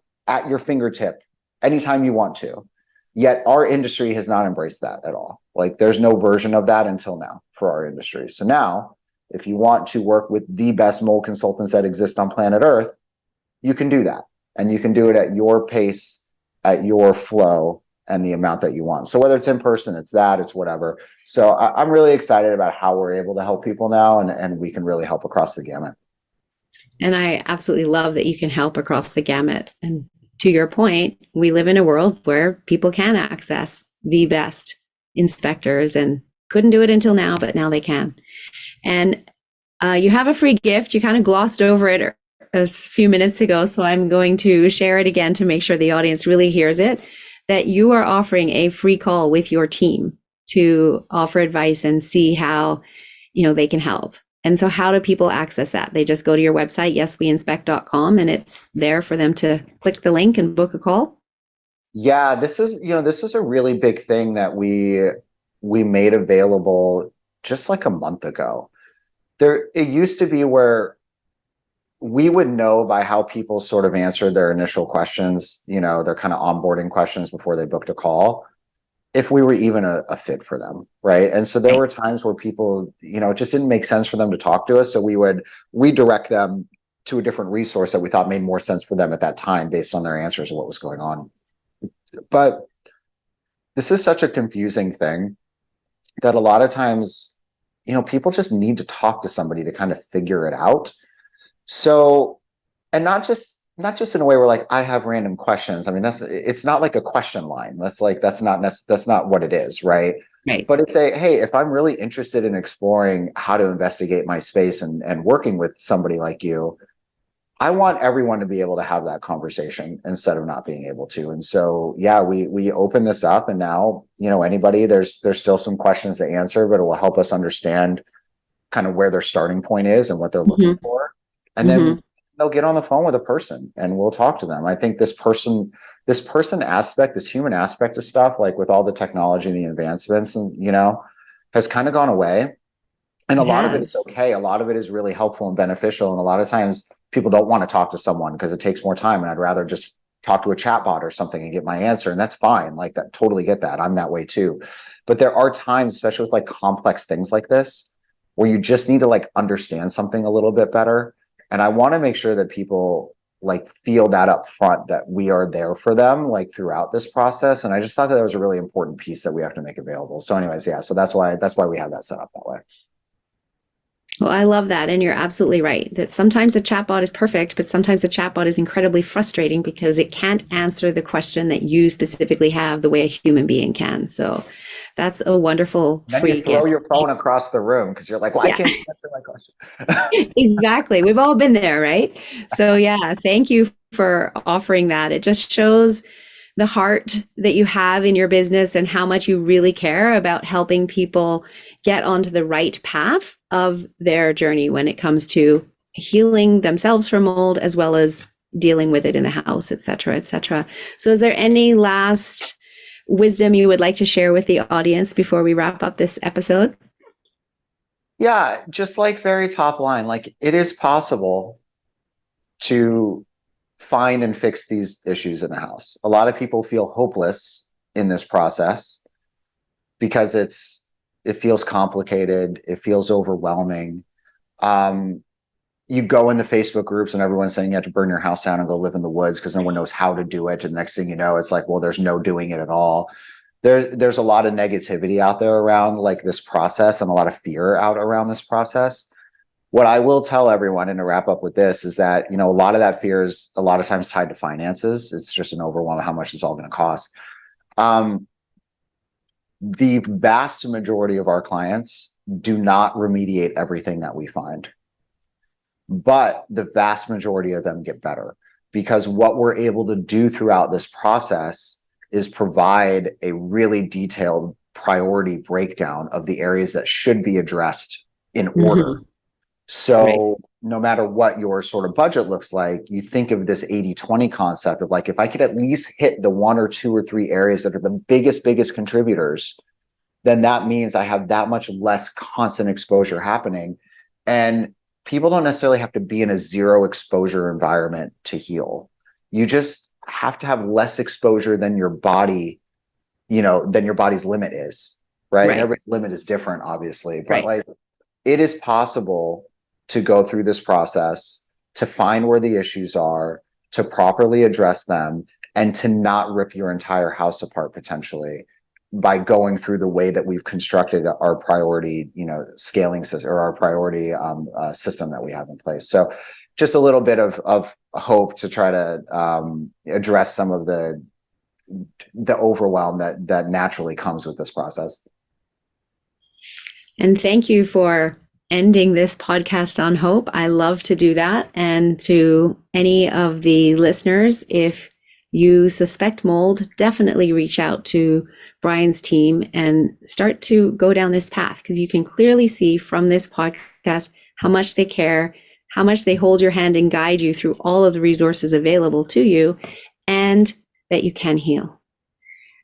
your fingertip anytime you want to. Yet our industry has not embraced that at all. Like there's no version of that until now for our industry. So now, if you want to work with the best mold consultants that exist on planet Earth, you can do that. And you can do it at your pace, at your flow, and the amount that you want. So whether it's in person, it's whatever. So I'm really excited about how we're able to help people now, and we can really help across the gamut. And I absolutely love that you can help across the gamut. And to your point, we live in a world where people can access the best inspectors and couldn't do it until now, but now they can. And you have a free gift. You kind of glossed over it a few minutes ago, so I'm going to share it again to make sure the audience really hears it, that you are offering a free call with your team to offer advice and see how, they can help. And so how do people access that? They just go to your website, yesweinspect.com, and it's there for them to click the link and book a call? Yeah, this is a really big thing that we made available just like a month ago. It used to be where we would know by how people sort of answered their initial questions, their kind of onboarding questions before they booked a call, if we were even a fit for them, right? And so there were times where people, it just didn't make sense for them to talk to us. So we would redirect them to a different resource that we thought made more sense for them at that time based on their answers and what was going on. But this is such a confusing thing that a lot of times, people just need to talk to somebody to kind of figure it out. So, and not just in a way where like I have random questions. I mean, it's not like a question line. That's not what it is, right? Right. But it's hey, if I'm really interested in exploring how to investigate my space and working with somebody like you, I want everyone to be able to have that conversation instead of not being able to. And so, yeah, we open this up, and now, anybody, there's still some questions to answer, but it will help us understand kind of where their starting point is and what they're looking for. And then they'll get on the phone with a person and we'll talk to them. I think this person aspect, this human aspect of stuff, like with all the technology and the advancements and, has kind of gone away. And a lot of it is okay. A lot of it is really helpful and beneficial. And a lot of times people don't want to talk to someone because it takes more time. And I'd rather just talk to a chatbot or something and get my answer. And that's fine. Like that, totally get that. I'm that way too. But there are times, especially with like complex things like this, where you just need to like understand something a little bit better. And I want to make sure that people like feel that up front, that we are there for them like throughout this process. And I just thought that was a really important piece that we have to make available. So anyways, yeah, so that's why we have that set up that way. Well, I love that. And you're absolutely right that sometimes the chatbot is perfect, but sometimes the chatbot is incredibly frustrating because it can't answer the question that you specifically have the way a human being can. So that's a wonderful Then you free throw gift. your phone across the room because you're like, why Yeah, can't you answer my question? exactly. We've all been there, right? So, yeah, thank you for offering that. It just shows the heart that you have in your business and how much you really care about helping people get onto the right path of their journey when it comes to healing themselves from mold as well as dealing with it in the house, et cetera, et cetera. So is there any last wisdom you would like to share with the audience before we wrap up this episode? Yeah, just like very top line, like it is possible to find and fix these issues in the house. A lot of people feel hopeless in this process because it feels complicated, it feels overwhelming. Um, you go in the Facebook groups and everyone's saying you have to burn your house down and go live in the woods because no one knows how to do it. And next thing you know, it's like, well, there's no doing it at all. There's a lot of negativity out there around like this process and a lot of fear out around this process. What I will tell everyone, and to wrap up with this, is that, a lot of that fear is a lot of times tied to finances. It's just an overwhelm of how much it's all going to cost. Um, the vast majority of our clients do not remediate everything that we find, but the vast majority of them get better because what we're able to do throughout this process is provide a really detailed priority breakdown of the areas that should be addressed in order. Mhm. Right. So no matter what your sort of budget looks like, you think of this 80-20 concept of like, if I could at least hit the one or two or three areas that are the biggest contributors, then that means I have that much less constant exposure happening. And people don't necessarily have to be in a zero exposure environment to heal. You just have to have less exposure than your body, than your body's limit is, right? And Right. everybody's limit is different, obviously, but Right. like it is possible to go through this process, to find where the issues are, to properly address them, and to not rip your entire house apart potentially by going through the way that we've constructed our priority, scaling system or our priority system that we have in place. So just a little bit of hope to try to address some of the overwhelm that naturally comes with this process. And thank you for ending this podcast on hope. I love to do that. And to any of the listeners, if you suspect mold, definitely reach out to Brian's team and start to go down this path because you can clearly see from this podcast how much they care, how much they hold your hand and guide you through all of the resources available to you, and that you can heal.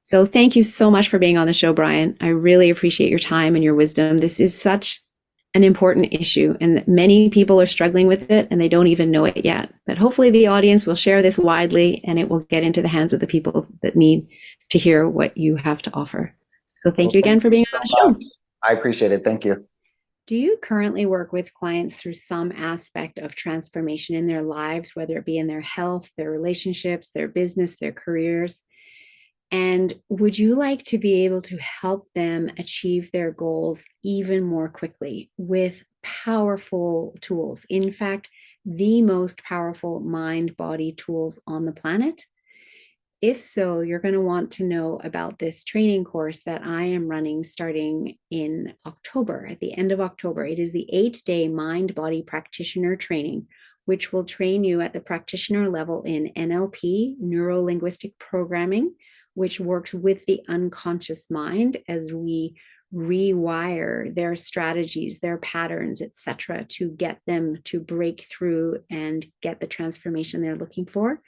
So thank you so much for being on the show, Brian. I really appreciate your time and your wisdom. This is such an important issue, and many people are struggling with it and they don't even know it yet. But hopefully, the audience will share this widely and it will get into the hands of the people that need to hear what you have to offer. So, thank Well, you thank again for you being so on the much. show. I appreciate it. Thank you. Do you currently work with clients through some aspect of transformation in their lives, whether it be in their health, their relationships, their business, their careers? And would you like to be able to help them achieve their goals even more quickly with powerful tools? In fact, the most powerful mind body tools on the planet. If so, you're going to want to know about this training course that I am running starting in October, at the end of October. It is the 8-day mind body practitioner training, which will train you at the practitioner level in NLP, neuro linguistic programming, which works with the unconscious mind as we rewire their strategies, their patterns, etc., to get them to break through and get the transformation they're looking for.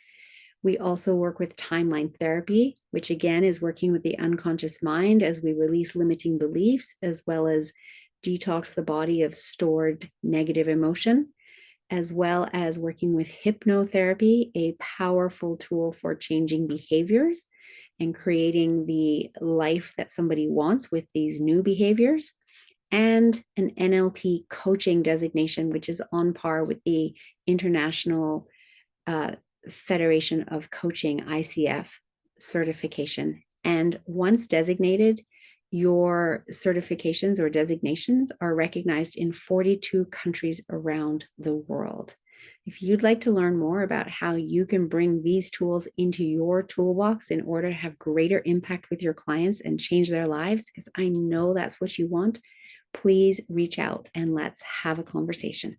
We also work with timeline therapy, which again is working with the unconscious mind as we release limiting beliefs, as well as detox the body of stored negative emotion, as well as working with hypnotherapy, a powerful tool for changing behaviors and creating the life that somebody wants with these new behaviors, and an NLP coaching designation, which is on par with the international Federation of Coaching, ICF certification. And once designated, your certifications or designations are recognized in 42 countries around the world. If you'd like to learn more about how you can bring these tools into your toolbox in order to have greater impact with your clients and change their lives, because I know that's what you want, please reach out and let's have a conversation.